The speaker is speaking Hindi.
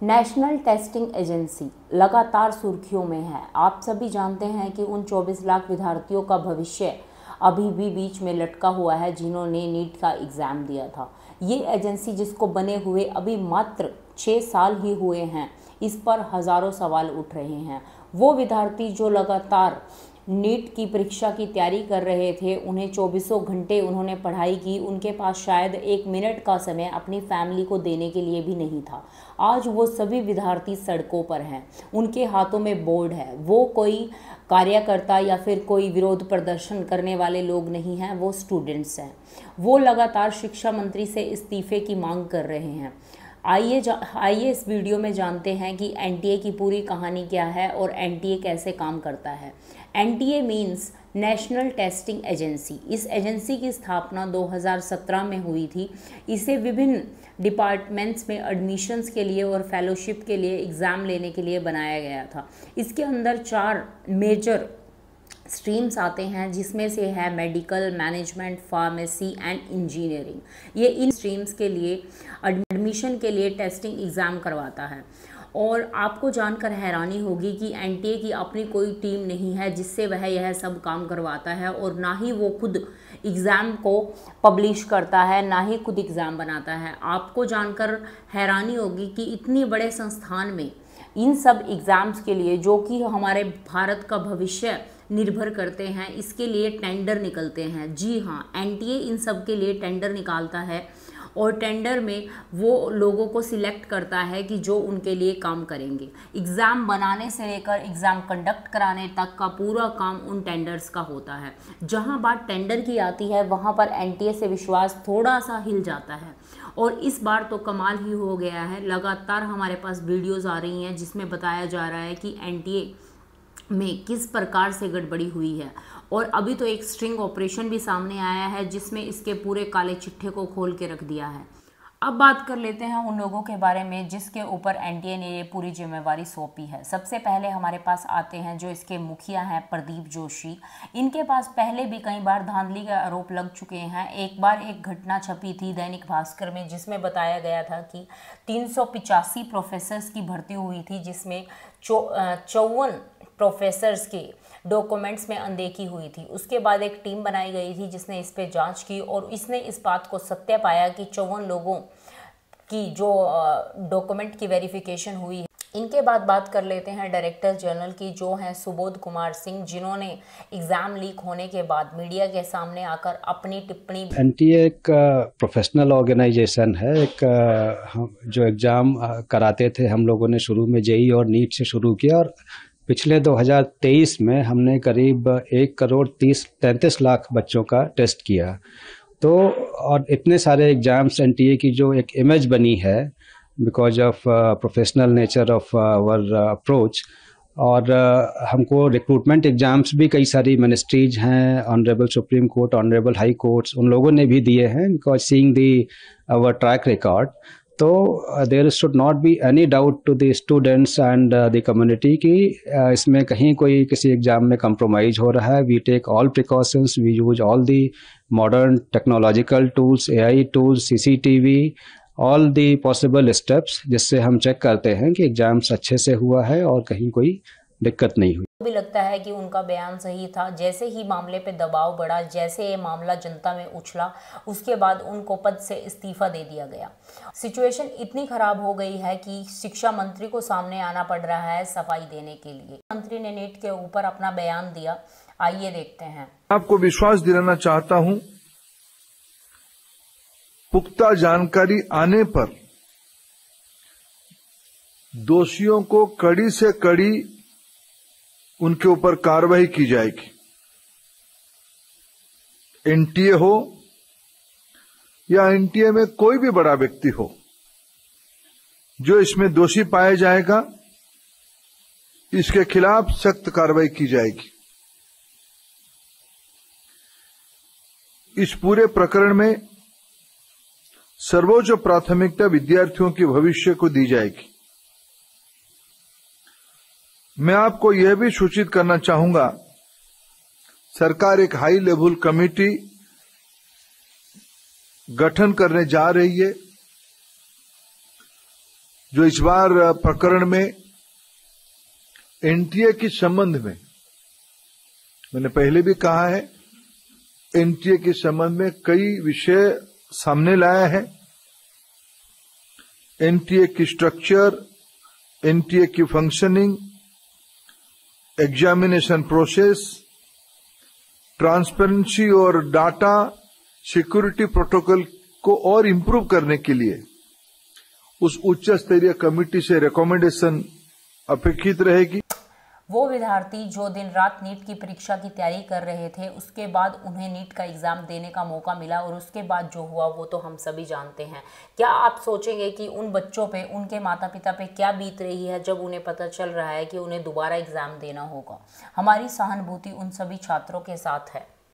नेशनल टेस्टिंग एजेंसी लगातार सुर्खियों में है। आप सभी जानते हैं कि उन 24 लाख विद्यार्थियों का भविष्य अभी भी बीच में लटका हुआ है जिन्होंने नीट का एग्ज़ाम दिया था। ये एजेंसी जिसको बने हुए अभी मात्र 6 साल ही हुए हैं, इस पर हज़ारों सवाल उठ रहे हैं। वो विद्यार्थी जो लगातार नीट की परीक्षा की तैयारी कर रहे थे, उन्हें 24 घंटे उन्होंने पढ़ाई की, उनके पास शायद 1 मिनट का समय अपनी फैमिली को देने के लिए भी नहीं था। आज वो सभी विद्यार्थी सड़कों पर हैं, उनके हाथों में बोर्ड है। वो कोई कार्यकर्ता या फिर कोई विरोध प्रदर्शन करने वाले लोग नहीं हैं, वो स्टूडेंट्स हैं। वो लगातार शिक्षा मंत्री से इस्तीफे की मांग कर रहे हैं। आइए इस वीडियो में जानते हैं कि एनटीए की पूरी कहानी क्या है और एनटीए कैसे काम करता है। NTA means national testing agency. इस एजेंसी की स्थापना 2017 में हुई थी। इसे विभिन्न डिपार्टमेंट्स में एडमिशन्स के लिए और फेलोशिप के लिए एग्ज़ाम लेने के लिए बनाया गया था। इसके अंदर 4 मेजर स्ट्रीम्स आते हैं, जिसमें से है medical, management, pharmacy and engineering. ये इन स्ट्रीम्स के लिए एडमिशन के लिए टेस्टिंग एग्ज़ाम करवाता है। और आपको जानकर हैरानी होगी कि एनटीए की अपनी कोई टीम नहीं है जिससे वह यह सब काम करवाता है, और ना ही वो खुद एग्ज़ाम को पब्लिश करता है, ना ही खुद एग्ज़ाम बनाता है। आपको जानकर हैरानी होगी कि इतनी बड़े संस्थान में इन सब एग्ज़ाम्स के लिए, जो कि हमारे भारत का भविष्य निर्भर करते हैं, इसके लिए टेंडर निकलते हैं। जी हाँ, एनटीए इन सब के लिए टेंडर निकालता है और टेंडर में वो लोगों को सिलेक्ट करता है कि जो उनके लिए काम करेंगे। एग्ज़ाम बनाने से लेकर एग्ज़ाम कंडक्ट कराने तक का पूरा काम उन टेंडर्स का होता है। जहाँ बात टेंडर की आती है, वहाँ पर एनटीए से विश्वास थोड़ा सा हिल जाता है। और इस बार तो कमाल ही हो गया है। लगातार हमारे पास वीडियोज़ आ रही हैं जिसमें बताया जा रहा है कि एनटीए में किस प्रकार से गड़बड़ी हुई है। और अभी तो एक स्ट्रिंग ऑपरेशन भी सामने आया है जिसमें इसके पूरे काले चिट्ठे को खोल के रख दिया है। अब बात कर लेते हैं उन लोगों के बारे में जिसके ऊपर एनटीए ने ये पूरी जिम्मेवारी सौंपी है। सबसे पहले हमारे पास आते हैं जो इसके मुखिया हैं, प्रदीप जोशी। इनके पास पहले भी कई बार धांधली के आरोप लग चुके हैं। एक बार एक घटना छपी थी दैनिक भास्कर में जिसमें बताया गया था कि 385 प्रोफेसर्स की भर्ती हुई थी, जिसमें 54 प्रोफेसर्स के डॉक्यूमेंट्स में अनदेखी हुई थी। उसके बाद एक टीम बनाई गई थी जिसने इस पे जांच की और इसने इस बात को सत्य पाया कि 54 लोगों की जो डॉक्यूमेंट की वेरिफिकेशन हुई है। इनके बाद बात कर लेते हैं डायरेक्टर जनरल की, जो हैं सुबोध कुमार सिंह, जिन्होंने एग्ज़ाम लीक होने के बाद मीडिया के सामने आकर अपनी टिप्पणी। एनटीए एक प्रोफेशनल ऑर्गेनाइजेशन है। जो एग्ज़ाम कराते थे हम लोगों ने शुरू में जेईई और नीट से शुरू किया, और पिछले 2023 में हमने करीब 1,33 लाख बच्चों का टेस्ट किया। तो और इतने सारे एग्ज़ाम्स, एनटीए की जो एक इमेज बनी है because of professional nature of our approach, और हमको रिक्रूटमेंट एग्ज़ाम्स भी कई सारी मिनिस्ट्रीज हैं, honourable Supreme Court, honourable High Courts, उन लोगों ने भी दिए हैं because seeing the our track record. तो there should not be any doubt to the students and the community कि इसमें कहीं कोई किसी एग्ज़ाम में कंप्रोमाइज़ हो रहा है। We take all precautions, we use all the modern technological tools, AI tools, CCTV, all the possible steps, जिससे हम चेक करते हैं कि एग्ज़ाम्स अच्छे से हुआ है और कहीं कोई दिक्कत नहीं हुई। भी लगता है कि उनका बयान सही था। जैसे ही मामले पे दबाव बढ़ा, जैसे ये मामला जनता में उछला, उसके बाद उनको पद से इस्तीफा दे दिया गया। सिचुएशन इतनी खराब हो गई है कि शिक्षा मंत्री को सामने आना पड़ रहा है सफाई देने के लिए। मंत्री ने नीट के ऊपर अपना बयान दिया, आइए देखते हैं। आपको विश्वास दिलाना चाहता हूं, पुख्ता जानकारी आने पर दोषियों को कड़ी से कड़ी उनके ऊपर कार्रवाई की जाएगी। एनटीए हो या एनटीए में कोई भी बड़ा व्यक्ति हो, जो इसमें दोषी पाया जाएगा, इसके खिलाफ सख्त कार्रवाई की जाएगी। इस पूरे प्रकरण में सर्वोच्च प्राथमिकता विद्यार्थियों के भविष्य को दी जाएगी। मैं आपको यह भी सूचित करना चाहूंगा, सरकार एक हाई लेवल कमेटी गठन करने जा रही है जो इस बार प्रकरण में एनटीए के संबंध में, मैंने पहले भी कहा है, एनटीए के संबंध में कई विषय सामने लाया है। एनटीए की स्ट्रक्चर, एनटीए की फंक्शनिंग, एग्जामिनेशन प्रोसेस, ट्रांसपेरेंसी और डाटा सिक्योरिटी प्रोटोकॉल को और इंप्रूव करने के लिए उस उच्च स्तरीय कमेटी से रिकमेंडेशन अपेक्षित रहेगी। वो विद्यार्थी जो दिन रात नीट की परीक्षा की तैयारी कर रहे थे, उसके बाद उन्हें नीट का एग्ज़ाम देने का मौका मिला और उसके बाद जो हुआ वो तो हम सभी जानते हैं। क्या आप सोचेंगे कि उन बच्चों पे, उनके माता पिता पे क्या बीत रही है जब उन्हें पता चल रहा है कि उन्हें दोबारा एग्ज़ाम देना होगा? हमारी सहानुभूति उन सभी छात्रों के साथ है।